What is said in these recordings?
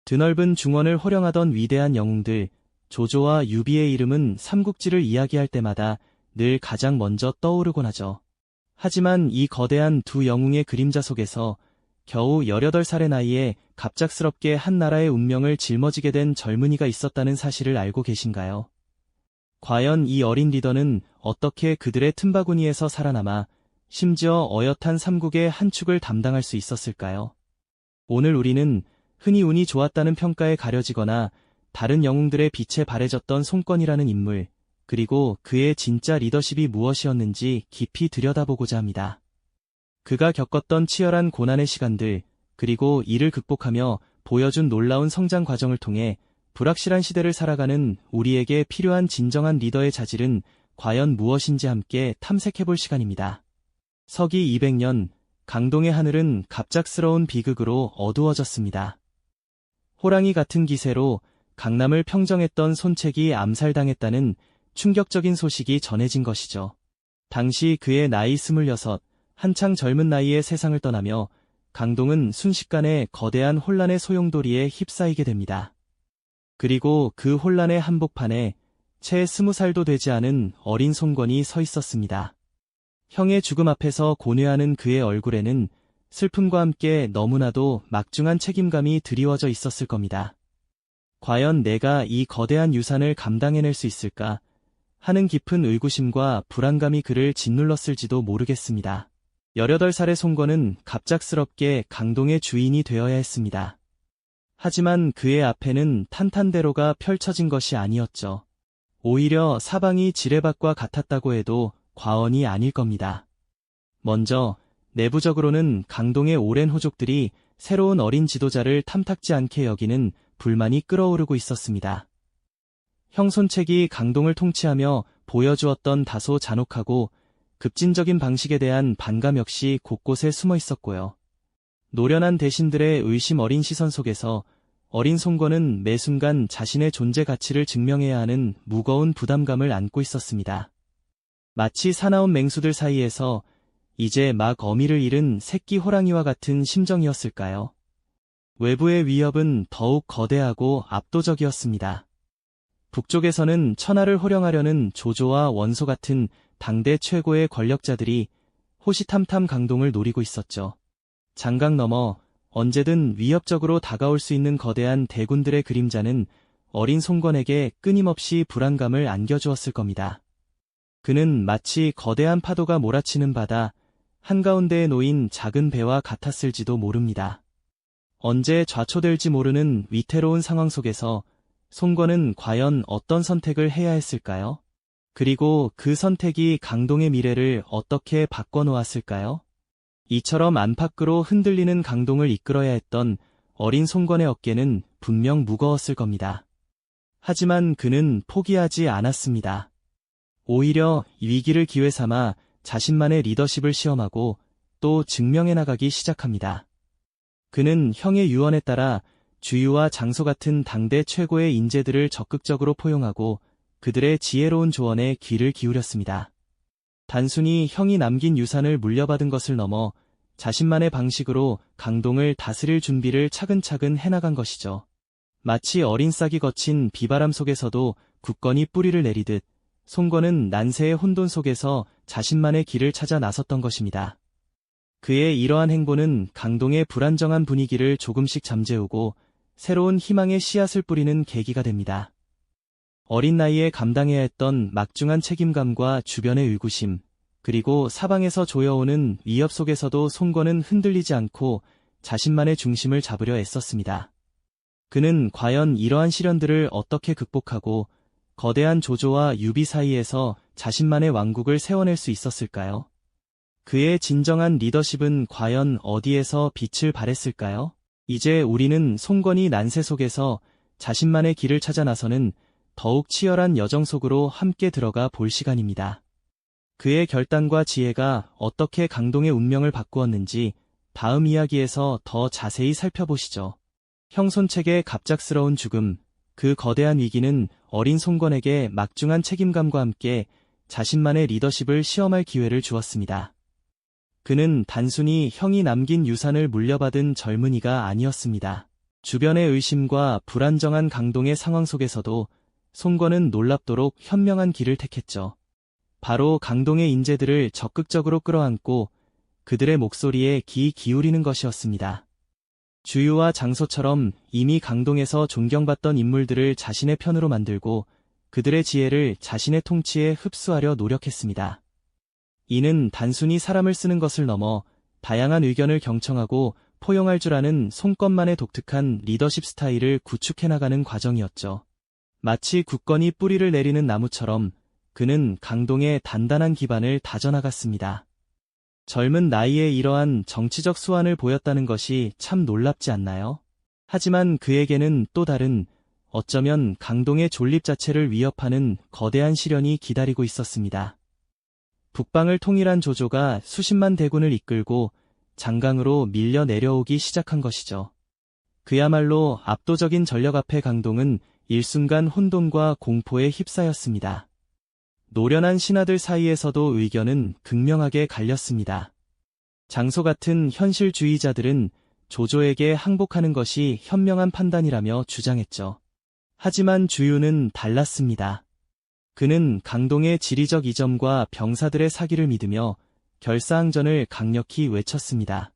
드넓은 중원을 호령하던 위대한 영웅들, 조조와 유비의 이름은 삼국지를 이야기할 때마다 늘 가장 먼저 떠오르곤 하죠. 하지만 이 거대한 두 영웅의 그림자 속에서 겨우 18살의 나이에 갑작스럽게 한 나라의 운명을 짊어지게 된 젊은이가 있었다는 사실을 알고 계신가요? 과연 이 어린 리더는 어떻게 그들의 틈바구니에서 살아남아 심지어 어엿한 삼국의 한 축을 담당할 수 있었을까요? 오늘 우리는 흔히 운이 좋았다는 평가에 가려지거나 다른 영웅들의 빛에 바래졌던 손권이라는 인물, 그리고 그의 진짜 리더십이 무엇이었는지 깊이 들여다보고자 합니다. 그가 겪었던 치열한 고난의 시간들, 그리고 이를 극복하며 보여준 놀라운 성장 과정을 통해 불확실한 시대를 살아가는 우리에게 필요한 진정한 리더의 자질은 과연 무엇인지 함께 탐색해볼 시간입니다. 서기 200년, 강동의 하늘은 갑작스러운 비극으로 어두워졌습니다. 호랑이 같은 기세로 강남을 평정했던 손책이 암살당했다는 충격적인 소식이 전해진 것이죠. 당시 그의 나이 26, 한창 젊은 나이에 세상을 떠나며 강동은 순식간에 거대한 혼란의 소용돌이에 휩싸이게 됩니다. 그리고 그 혼란의 한복판에 채 20살도 되지 않은 어린 손권이 서 있었습니다. 형의 죽음 앞에서 고뇌하는 그의 얼굴에는 슬픔과 함께 너무나도 막중한 책임감이 드리워져 있었을 겁니다. 과연 내가 이 거대한 유산을 감당해낼 수 있을까 하는 깊은 의구심과 불안감이 그를 짓눌렀을지도 모르겠습니다. 18살의 손권은 갑작스럽게 강동의 주인이 되어야 했습니다. 하지만 그의 앞에는 탄탄대로가 펼쳐진 것이 아니었죠. 오히려 사방이 지뢰밭과 같았다고 해도 과언이 아닐 겁니다. 먼저 내부적으로는 강동의 오랜 호족들이 새로운 어린 지도자를 탐탁지 않게 여기는 불만이 끓어오르고 있었습니다. 형 손책이 강동을 통치하며 보여주었던 다소 잔혹하고 급진적인 방식에 대한 반감 역시 곳곳에 숨어 있었고요. 노련한 대신들의 의심 어린 시선 속에서 어린 손권은 매 순간 자신의 존재 가치를 증명해야 하는 무거운 부담감을 안고 있었습니다. 마치 사나운 맹수들 사이에서 이제 막 어미를 잃은 새끼 호랑이와 같은 심정이었을까요? 외부의 위협은 더욱 거대하고 압도적이었습니다. 북쪽에서는 천하를 호령하려는 조조와 원소 같은 당대 최고의 권력자들이 호시탐탐 강동을 노리고 있었죠. 장강 너머 언제든 위협적으로 다가올 수 있는 거대한 대군들의 그림자는 어린 손권에게 끊임없이 불안감을 안겨주었을 겁니다. 그는 마치 거대한 파도가 몰아치는 바다 한가운데에 놓인 작은 배와 같았을지도 모릅니다. 언제 좌초될지 모르는 위태로운 상황 속에서 손권은 과연 어떤 선택을 해야 했을까요? 그리고 그 선택이 강동의 미래를 어떻게 바꿔놓았을까요? 이처럼 안팎으로 흔들리는 강동을 이끌어야 했던 어린 손권의 어깨는 분명 무거웠을 겁니다. 하지만 그는 포기하지 않았습니다. 오히려 위기를 기회 삼아 자신만의 리더십을 시험하고 또 증명해 나가기 시작합니다. 그는 형의 유언에 따라 주유와 장소 같은 당대 최고의 인재들을 적극적으로 포용하고 그들의 지혜로운 조언에 귀를 기울였습니다. 단순히 형이 남긴 유산을 물려받은 것을 넘어 자신만의 방식으로 강동을 다스릴 준비를 차근차근 해나간 것이죠. 마치 어린 싹이 거친 비바람 속에서도 굳건히 뿌리를 내리듯 손권은 난세의 혼돈 속에서 자신만의 길을 찾아 나섰던 것입니다. 그의 이러한 행보는 강동의 불안정한 분위기를 조금씩 잠재우고 새로운 희망의 씨앗을 뿌리는 계기가 됩니다. 어린 나이에 감당해야 했던 막중한 책임감과 주변의 의구심, 그리고 사방에서 조여오는 위협 속에서도 손권은 흔들리지 않고 자신만의 중심을 잡으려 애썼습니다. 그는 과연 이러한 시련들을 어떻게 극복하고 거대한 조조와 유비 사이에서 자신만의 왕국을 세워낼 수 있었을까요? 그의 진정한 리더십은 과연 어디에서 빛을 발했을까요? 이제 우리는 손권이 난세 속에서 자신만의 길을 찾아 나서는 더욱 치열한 여정 속으로 함께 들어가 볼 시간입니다. 그의 결단과 지혜가 어떻게 강동의 운명을 바꾸었는지 다음 이야기에서 더 자세히 살펴보시죠. 형 손책의 갑작스러운 죽음, 그 거대한 위기는 어린 손권에게 막중한 책임감과 함께 자신만의 리더십을 시험할 기회를 주었습니다. 그는 단순히 형이 남긴 유산을 물려받은 젊은이가 아니었습니다. 주변의 의심과 불안정한 강동의 상황 속에서도 송건은 놀랍도록 현명한 길을 택했죠. 바로 강동의 인재들을 적극적으로 끌어안고 그들의 목소리에 귀 기울이는 것이었습니다. 주유와 장소처럼 이미 강동에서 존경받던 인물들을 자신의 편으로 만들고 그들의 지혜를 자신의 통치에 흡수하려 노력했습니다. 이는 단순히 사람을 쓰는 것을 넘어 다양한 의견을 경청하고 포용할 줄 아는 송건만의 독특한 리더십 스타일을 구축해나가는 과정이었죠. 마치 굳건히 뿌리를 내리는 나무처럼 그는 강동의 단단한 기반을 다져나갔습니다. 젊은 나이에 이러한 정치적 수완을 보였다는 것이 참 놀랍지 않나요? 하지만 그에게는 또 다른, 어쩌면 강동의 존립 자체를 위협하는 거대한 시련이 기다리고 있었습니다. 북방을 통일한 조조가 수십만 대군을 이끌고 장강으로 밀려 내려오기 시작한 것이죠. 그야말로 압도적인 전력 앞에 강동은 일순간 혼돈과 공포에 휩싸였습니다. 노련한 신하들 사이에서도 의견은 극명하게 갈렸습니다. 장소 같은 현실주의자들은 조조에게 항복하는 것이 현명한 판단이라며 주장했죠. 하지만 주유는 달랐습니다. 그는 강동의 지리적 이점과 병사들의 사기를 믿으며 결사항전을 강력히 외쳤습니다.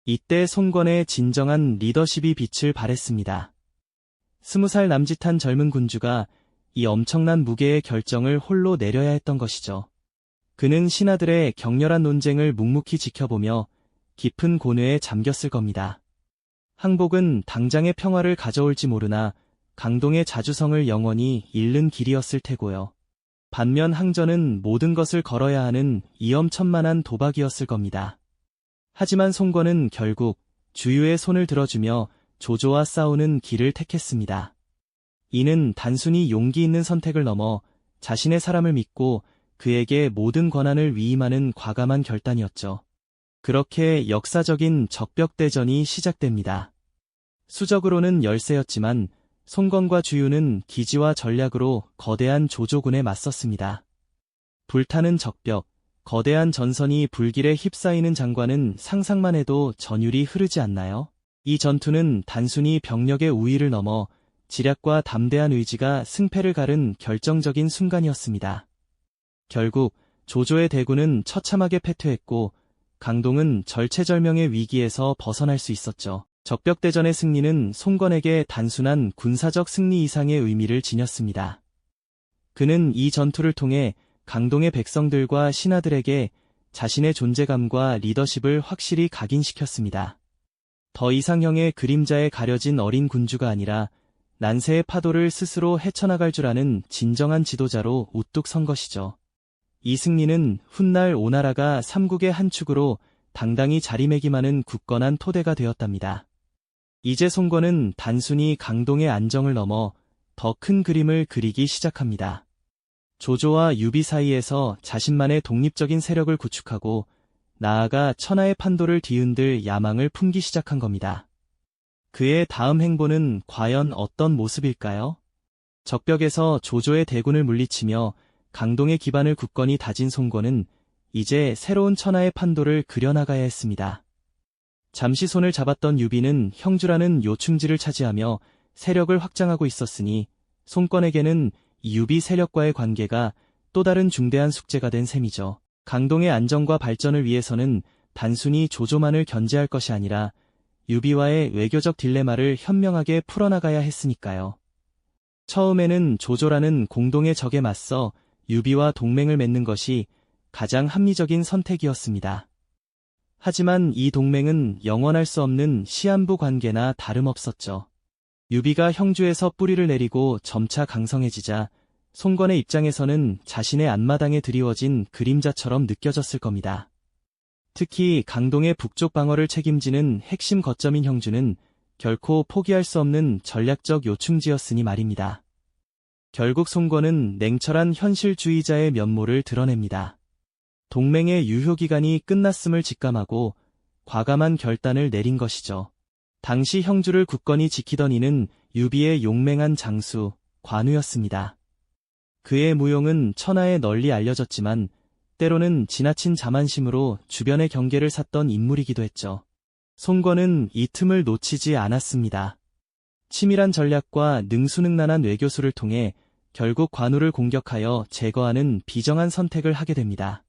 이때 송건의 진정한 리더십이 빛을 발했습니다. 20살 남짓한 젊은 군주가 이 엄청난 무게의 결정을 홀로 내려야 했던 것이죠. 그는 신하들의 격렬한 논쟁을 묵묵히 지켜보며 깊은 고뇌에 잠겼을 겁니다. 항복은 당장의 평화를 가져올지 모르나 강동의 자주성을 영원히 잃는 길이었을 테고요. 반면 항전은 모든 것을 걸어야 하는 위험천만한 도박이었을 겁니다. 하지만 송건은 결국 주유의 손을 들어주며 조조와 싸우는 길을 택했습니다. 이는 단순히 용기 있는 선택을 넘어 자신의 사람을 믿고 그에게 모든 권한을 위임하는 과감한 결단이었죠. 그렇게 역사적인 적벽대전이 시작됩니다. 수적으로는 열세였지만 송건과 주유는 기지와 전략으로 거대한 조조군에 맞섰습니다. 불타는 적벽, 거대한 전선이 불길에 휩싸이는 장관은 상상만 해도 전율이 흐르지 않나요? 이 전투는 단순히 병력의 우위를 넘어 지략과 담대한 의지가 승패를 가른 결정적인 순간이었습니다. 결국 조조의 대군은 처참하게 패퇴했고 강동은 절체절명의 위기에서 벗어날 수 있었죠. 적벽대전의 승리는 송건에게 단순한 군사적 승리 이상의 의미를 지녔습니다. 그는 이 전투를 통해 강동의 백성들과 신하들에게 자신의 존재감과 리더십을 확실히 각인시켰습니다. 더 이상 형의 그림자에 가려진 어린 군주가 아니라 난세의 파도를 스스로 헤쳐나갈 줄 아는 진정한 지도자로 우뚝 선 것이죠. 이 승리는 훗날 오나라가 삼국의 한 축으로 당당히 자리매김하는 굳건한 토대가 되었답니다. 이제 송건은 단순히 강동의 안정을 넘어 더 큰 그림을 그리기 시작합니다. 조조와 유비 사이에서 자신만의 독립적인 세력을 구축하고 나아가 천하의 판도를 뒤흔들 야망을 품기 시작한 겁니다. 그의 다음 행보는 과연 어떤 모습일까요? 적벽에서 조조의 대군을 물리치며 강동의 기반을 굳건히 다진 송건은 이제 새로운 천하의 판도를 그려나가야 했습니다. 잠시 손을 잡았던 유비는 형주라는 요충지를 차지하며 세력을 확장하고 있었으니 송건에게는 이 유비 세력과의 관계가 또 다른 중대한 숙제가 된 셈이죠. 강동의 안정과 발전을 위해서는 단순히 조조만을 견제할 것이 아니라 유비와의 외교적 딜레마를 현명하게 풀어나가야 했으니까요. 처음에는 조조라는 공동의 적에 맞서 유비와 동맹을 맺는 것이 가장 합리적인 선택이었습니다. 하지만 이 동맹은 영원할 수 없는 시한부 관계나 다름없었죠. 유비가 형주에서 뿌리를 내리고 점차 강성해지자 송건의 입장에서는 자신의 앞마당에 드리워진 그림자처럼 느껴졌을 겁니다. 특히 강동의 북쪽 방어를 책임지는 핵심 거점인 형주는 결코 포기할 수 없는 전략적 요충지였으니 말입니다. 결국 송건은 냉철한 현실주의자의 면모를 드러냅니다. 동맹의 유효기간이 끝났음을 직감하고 과감한 결단을 내린 것이죠. 당시 형주를 굳건히 지키던 이는 유비의 용맹한 장수, 관우였습니다. 그의 무용은 천하에 널리 알려졌지만 때로는 지나친 자만심으로 주변의 경계를 샀던 인물이기도 했죠. 송건은 이 틈을 놓치지 않았습니다. 치밀한 전략과 능수능란한 외교수를 통해 결국 관우를 공격하여 제거하는 비정한 선택을 하게 됩니다.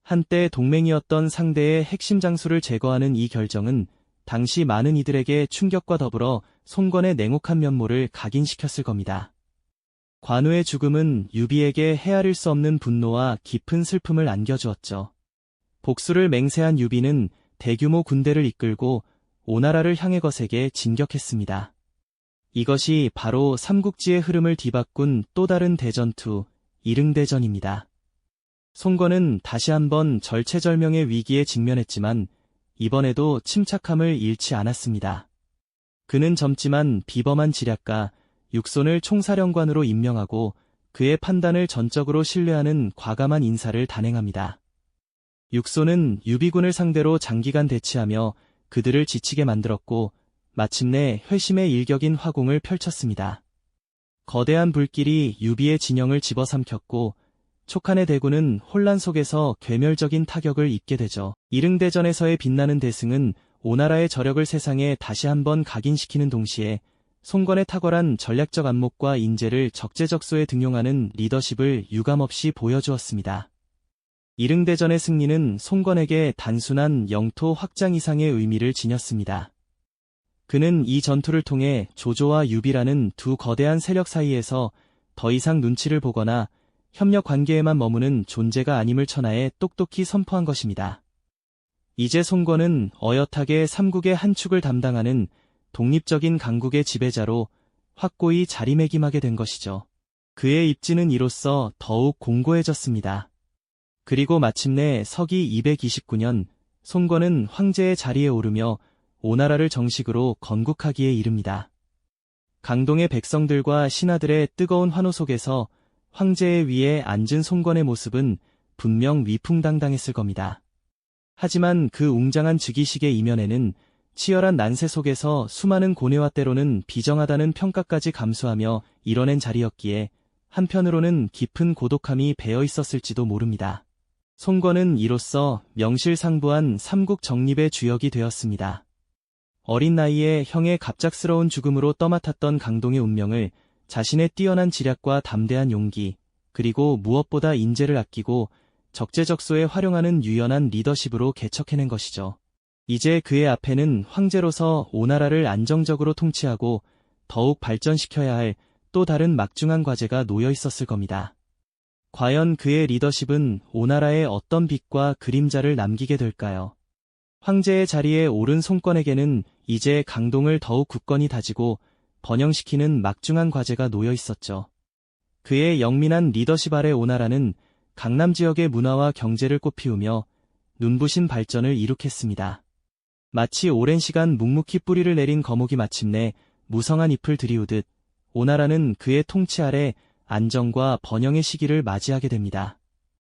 한때 동맹이었던 상대의 핵심 장수를 제거하는 이 결정은 당시 많은 이들에게 충격과 더불어 송건의 냉혹한 면모를 각인시켰을 겁니다. 관우의 죽음은 유비에게 헤아릴 수 없는 분노와 깊은 슬픔을 안겨주었죠. 복수를 맹세한 유비는 대규모 군대를 이끌고 오나라를 향해 거세게 진격했습니다. 이것이 바로 삼국지의 흐름을 뒤바꾼 또 다른 대전투, 이릉대전입니다. 송건은 다시 한번 절체절명의 위기에 직면했지만 이번에도 침착함을 잃지 않았습니다. 그는 젊지만 비범한 지략가 육손을 총사령관으로 임명하고 그의 판단을 전적으로 신뢰하는 과감한 인사를 단행합니다. 육손은 유비군을 상대로 장기간 대치하며 그들을 지치게 만들었고 마침내 회심의 일격인 화공을 펼쳤습니다. 거대한 불길이 유비의 진영을 집어삼켰고 촉한의 대군은 혼란 속에서 괴멸적인 타격을 입게 되죠. 이릉대전에서의 빛나는 대승은 오나라의 저력을 세상에 다시 한번 각인시키는 동시에 송건의 탁월한 전략적 안목과 인재를 적재적소에 등용하는 리더십을 유감없이 보여주었습니다. 이릉대전의 승리는 송건에게 단순한 영토 확장 이상의 의미를 지녔습니다. 그는 이 전투를 통해 조조와 유비라는 두 거대한 세력 사이에서 더 이상 눈치를 보거나 협력 관계에만 머무는 존재가 아님을 천하에 똑똑히 선포한 것입니다. 이제 송건은 어엿하게 삼국의 한 축을 담당하는 독립적인 강국의 지배자로 확고히 자리매김하게 된 것이죠. 그의 입지는 이로써 더욱 공고해졌습니다. 그리고 마침내 서기 229년 송건은 황제의 자리에 오르며 오나라를 정식으로 건국하기에 이릅니다. 강동의 백성들과 신하들의 뜨거운 환호 속에서 황제의 위에 앉은 송건의 모습은 분명 위풍당당했을 겁니다. 하지만 그 웅장한 즉위식의 이면에는 치열한 난세 속에서 수많은 고뇌와 때로는 비정하다는 평가까지 감수하며 이뤄낸 자리였기에 한편으로는 깊은 고독함이 배어 있었을지도 모릅니다. 송건은 이로써 명실상부한 삼국 정립의 주역이 되었습니다. 어린 나이에 형의 갑작스러운 죽음으로 떠맡았던 강동의 운명을 자신의 뛰어난 지략과 담대한 용기, 그리고 무엇보다 인재를 아끼고 적재적소에 활용하는 유연한 리더십으로 개척해낸 것이죠. 이제 그의 앞에는 황제로서 오나라를 안정적으로 통치하고 더욱 발전시켜야 할 또 다른 막중한 과제가 놓여 있었을 겁니다. 과연 그의 리더십은 오나라에 어떤 빛과 그림자를 남기게 될까요? 황제의 자리에 오른 송건에게는 이제 강동을 더욱 굳건히 다지고 번영시키는 막중한 과제가 놓여 있었죠. 그의 영민한 리더십 아래 오나라는 강남 지역의 문화와 경제를 꽃피우며 눈부신 발전을 이룩했습니다. 마치 오랜 시간 묵묵히 뿌리를 내린 거목이 마침내 무성한 잎을 들이우듯 오나라는 그의 통치 아래 안정과 번영의 시기를 맞이하게 됩니다.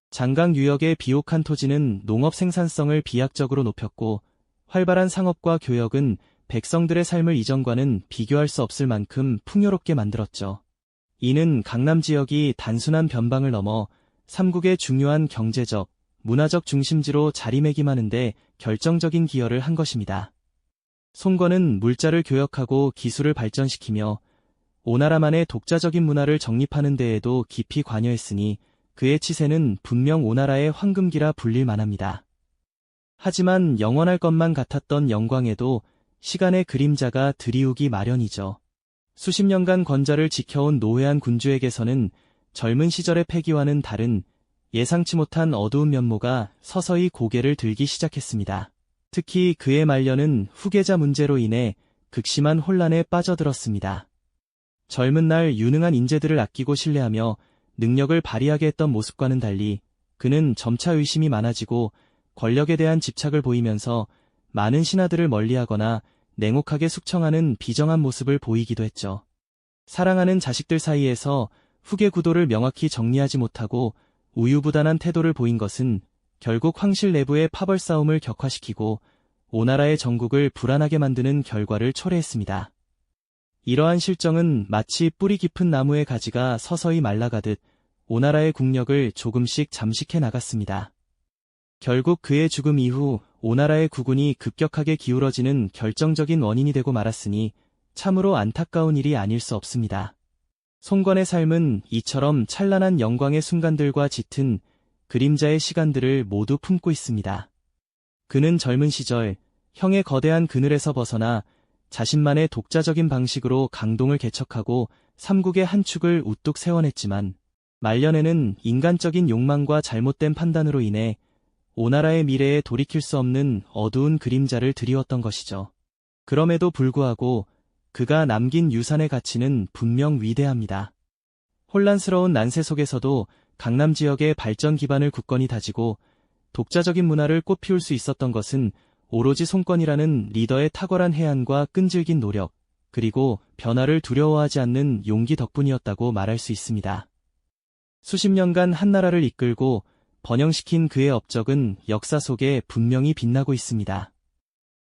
장강 유역의 비옥한 토지는 농업 생산성을 비약적으로 높였고 활발한 상업과 교역은 백성들의 삶을 이전과는 비교할 수 없을 만큼 풍요롭게 만들었죠. 이는 강남 지역이 단순한 변방을 넘어 삼국의 중요한 경제적, 문화적 중심지로 자리매김하는 데 결정적인 기여를 한 것입니다. 송건은 물자를 교역하고 기술을 발전시키며 오나라만의 독자적인 문화를 정립하는 데에도 깊이 관여했으니 그의 치세는 분명 오나라의 황금기라 불릴 만합니다. 하지만 영원할 것만 같았던 영광에도 시간의 그림자가 드리우기 마련이죠. 수십 년간 권좌를 지켜온 노회한 군주에게서는 젊은 시절의 패기와는 다른 예상치 못한 어두운 면모가 서서히 고개를 들기 시작했습니다. 특히 그의 말년은 후계자 문제로 인해 극심한 혼란에 빠져들었습니다. 젊은 날 유능한 인재들을 아끼고 신뢰하며 능력을 발휘하게 했던 모습과는 달리 그는 점차 의심이 많아지고 권력에 대한 집착을 보이면서 많은 신하들을 멀리하거나 냉혹하게 숙청하는 비정한 모습을 보이기도 했죠. 사랑하는 자식들 사이에서 후계 구도를 명확히 정리하지 못하고 우유부단한 태도를 보인 것은 결국 황실 내부의 파벌 싸움을 격화시키고 오나라의 정국을 불안하게 만드는 결과를 초래했습니다. 이러한 실정은 마치 뿌리 깊은 나무의 가지가 서서히 말라가듯 오나라의 국력을 조금씩 잠식해 나갔습니다. 결국 그의 죽음 이후 오나라의 국운이 급격하게 기울어지는 결정적인 원인이 되고 말았으니 참으로 안타까운 일이 아닐 수 없습니다. 송건의 삶은 이처럼 찬란한 영광의 순간들과 짙은 그림자의 시간들을 모두 품고 있습니다. 그는 젊은 시절 형의 거대한 그늘에서 벗어나 자신만의 독자적인 방식으로 강동을 개척하고 삼국의 한 축을 우뚝 세워냈지만 말년에는 인간적인 욕망과 잘못된 판단으로 인해 오나라의 미래에 돌이킬 수 없는 어두운 그림자를 드리웠던 것이죠. 그럼에도 불구하고 그가 남긴 유산의 가치는 분명 위대합니다. 혼란스러운 난세 속에서도 강남 지역의 발전 기반을 굳건히 다지고 독자적인 문화를 꽃피울 수 있었던 것은 오로지 송건이라는 리더의 탁월한 해안과 끈질긴 노력, 그리고 변화를 두려워하지 않는 용기 덕분이었다고 말할 수 있습니다. 수십 년간 한나라를 이끌고 번영시킨 그의 업적은 역사 속에 분명히 빛나고 있습니다.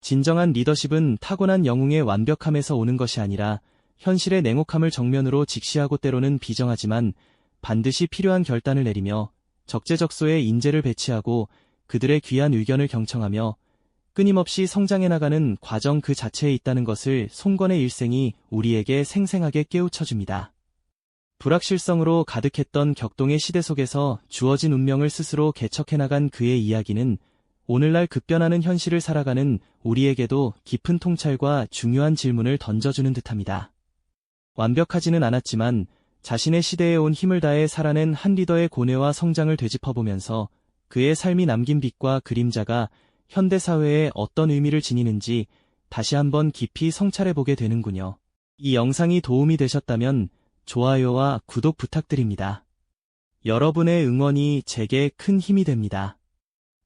진정한 리더십은 타고난 영웅의 완벽함에서 오는 것이 아니라 현실의 냉혹함을 정면으로 직시하고 때로는 비정하지만 반드시 필요한 결단을 내리며 적재적소에 인재를 배치하고 그들의 귀한 의견을 경청하며 끊임없이 성장해 나가는 과정 그 자체에 있다는 것을 송건의 일생이 우리에게 생생하게 깨우쳐줍니다. 불확실성으로 가득했던 격동의 시대 속에서 주어진 운명을 스스로 개척해 나간 그의 이야기는 오늘날 급변하는 현실을 살아가는 우리에게도 깊은 통찰과 중요한 질문을 던져주는 듯합니다. 완벽하지는 않았지만 자신의 시대에 온 힘을 다해 살아낸 한 리더의 고뇌와 성장을 되짚어보면서 그의 삶이 남긴 빛과 그림자가 현대사회에 어떤 의미를 지니는지 다시 한번 깊이 성찰해보게 되는군요. 이 영상이 도움이 되셨다면 좋아요와 구독 부탁드립니다. 여러분의 응원이 제게 큰 힘이 됩니다.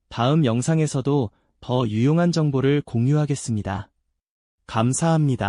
다음 영상에서도 더 유용한 정보를 공유하겠습니다. 감사합니다.